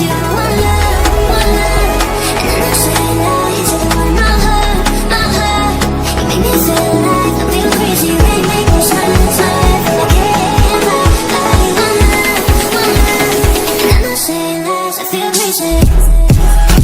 you one love. And I'm not saying lies, you're the one my heart. You make me feel like I'm real crazy. They make me smile, smile every day. Like one love. And I'm not saying lies, I feel crazy.